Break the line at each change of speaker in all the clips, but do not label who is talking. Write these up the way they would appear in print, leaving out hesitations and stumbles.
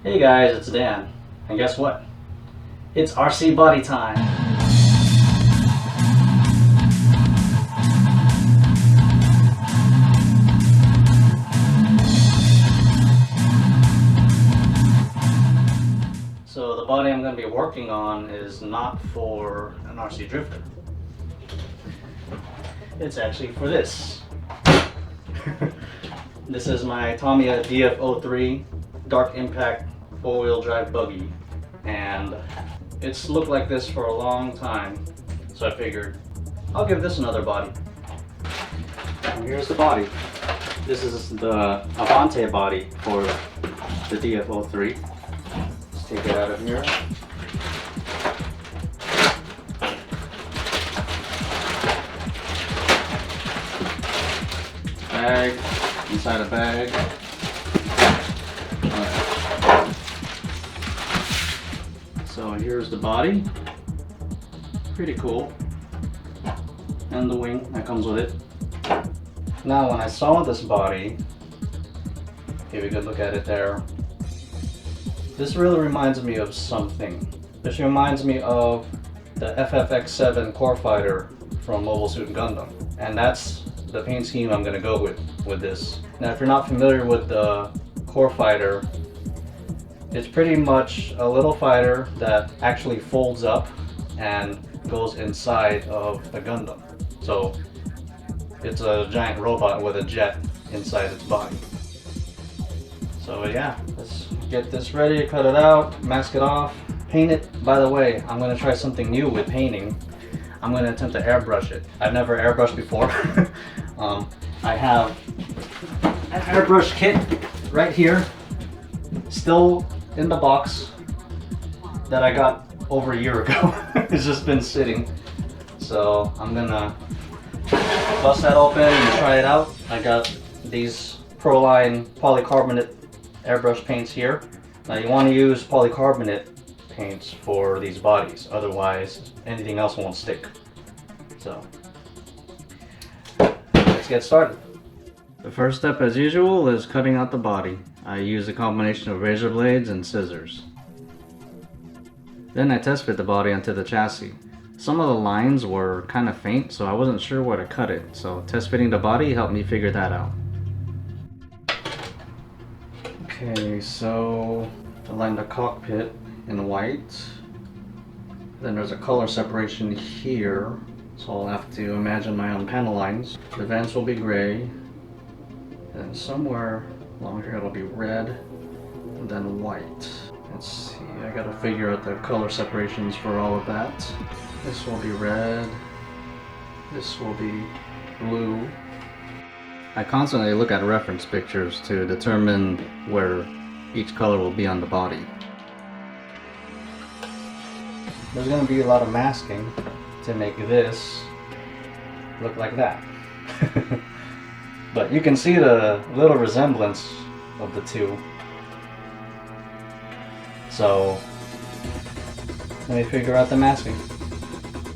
Hey guys, it's Dan, and guess what? It's RC body time! So the body I'm going to be working on is not for an RC drifter. It's actually for this. This is my Tamiya DF03 Dark Impact 4-wheel drive buggy, and it's looked like this for a long time, so I figured I'll give this another body. And here's the body. This is the Avante body for the DF03. Let's take it out of here. Bag, inside a bag. Alright. So here's the body. Pretty cool. And the wing that comes with it. Now when I saw this body, give a good look at it there. This really reminds me of something. This reminds me of the FF-X7 core fighter from Mobile Suit Gundam. And that's the paint scheme I'm going to go with this. Now if you're not familiar with the core fighter, it's pretty much a little fighter that actually folds up and goes inside of the Gundam. So it's a giant robot with a jet inside its body. So yeah, let's get this ready, cut it out, mask it off, paint it. By the way, I'm going to try something new with painting. I'm going to attempt to airbrush it. I've never airbrushed before. I have an airbrush kit right here, still in the box, that I got over a year ago. It's just been sitting. So I'm going to bust that open and try it out. I got these Proline polycarbonate airbrush paints here. Now you want to use polycarbonate paints for these bodies, otherwise anything else won't stick. So let's get started. The first step, as usual, is cutting out the body. I use a combination of razor blades and scissors. Then I test fit the body onto the chassis. Some of the lines were kind of faint, so I wasn't sure where to cut it, so test fitting the body helped me figure that out. Okay, so I lined the cockpit in white. Then there's a color separation here, so I'll have to imagine my own panel lines. The vents will be gray, and somewhere along here it'll be red, and then white. Let's see, I gotta figure out the color separations for all of that. This will be red, this will be blue. I constantly look at reference pictures to determine where each color will be on the body. There's going to be a lot of masking to make this look like that. But you can see the little resemblance of the two. So let me figure out the masking.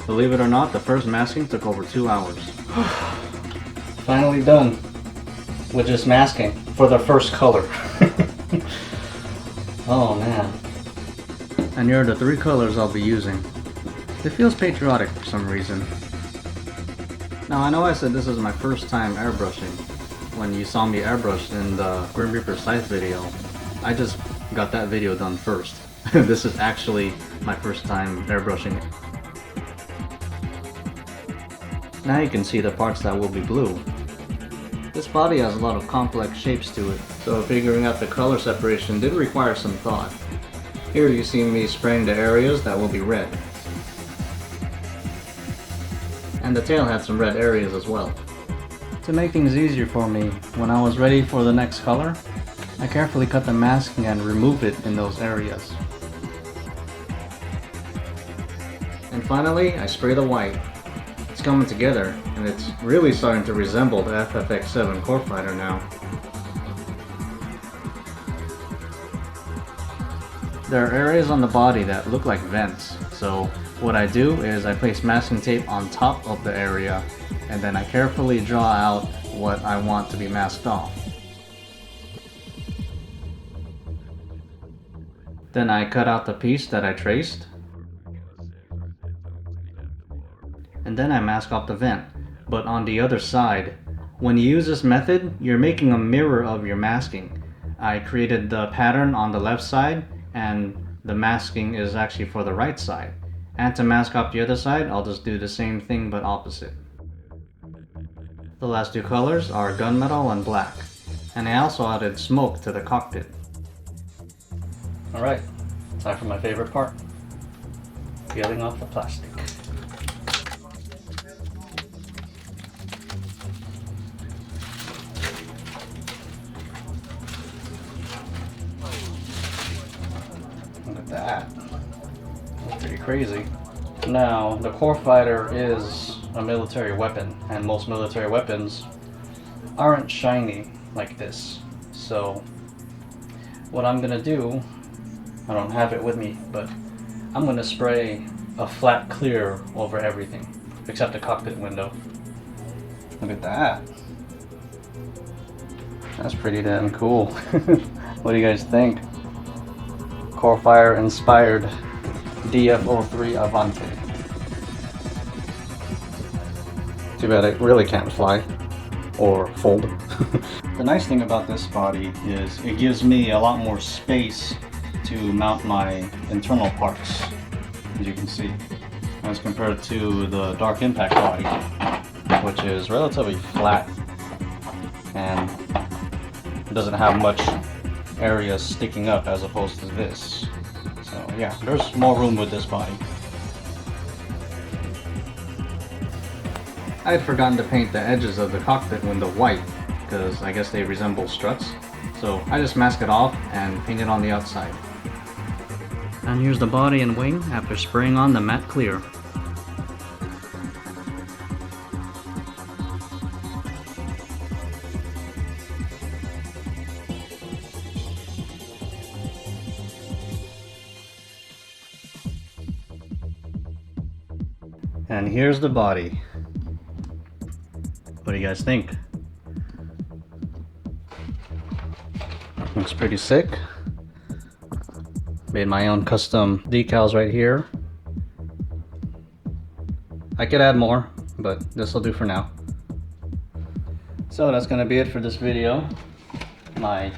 Believe it or not, the first masking took over 2 hours. Finally done with just masking for the first color. Oh man. And here are the 3 colors I'll be using. It feels patriotic for some reason. Now I know I said this is my first time airbrushing. When you saw me airbrush in the Grim Reaper Scythe video, I just got that video done first. This is actually my first time airbrushing. Now you can see the parts that will be blue. This body has a lot of complex shapes to it, so figuring out the color separation did require some thought. Here you see me spraying the areas that will be red. And the tail had some red areas as well. To make things easier for me, when I was ready for the next color, I carefully cut the masking and removed it in those areas. And finally, I spray the white. It's coming together, and it's really starting to resemble the FF-X7 core fighter now. There are areas on the body that look like vents, so what I do is I place masking tape on top of the area, and then I carefully draw out what I want to be masked off. Then I cut out the piece that I traced. And then I mask up the vent, but on the other side. When you use this method, you're making a mirror of your masking. I created the pattern on the left side, and the masking is actually for the right side. And to mask up the other side, I'll just do the same thing but opposite. The last two colors are gunmetal and black. And I also added smoke to the cockpit. Alright, time for my favorite part. Peeling off the plastic. Look at that. That's pretty crazy. Now, the core fighter is a military weapon, and most military weapons aren't shiny like this. So, what I'm gonna do, I don't have it with me, but I'm gonna spray a flat clear over everything, except the cockpit window. Look at that. That's pretty damn cool. What do you guys think? Core Fire inspired DF03 Avante. Too bad it really can't fly or fold. The nice thing about this body is it gives me a lot more space to mount my internal parts, as you can see, as compared to the Dark Impact body, which is relatively flat and doesn't have much area sticking up as opposed to this. So yeah, there's more room with this body. I had forgotten to paint the edges of the cockpit window white, because I guess they resemble struts. So I just mask it off and paint it on the outside. And here's the body and wing after spraying on the matte clear. And here's the body. What do you guys think? Looks pretty sick. Made my own custom decals right here. I could add more, but this will do for now. So that's gonna be it for this video. My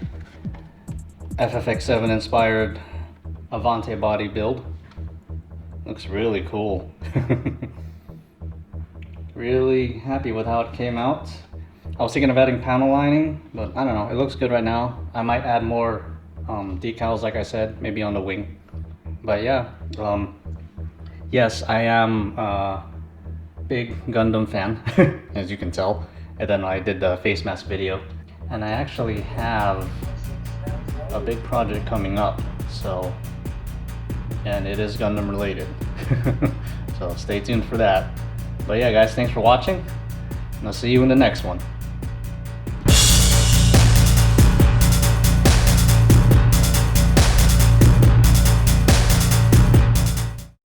FF-X7 inspired Avante body build. Looks really cool. Really happy with how it came out. I was thinking of adding panel lining, but I don't know, it looks good right now. I might add more decals, like I said, maybe on the wing. But yeah, yes, I am a big Gundam fan, as you can tell. And then I did the face mask video. And I actually have a big project coming up, so, and it is Gundam related. So stay tuned for that. But yeah guys, thanks for watching, and I'll see you in the next one.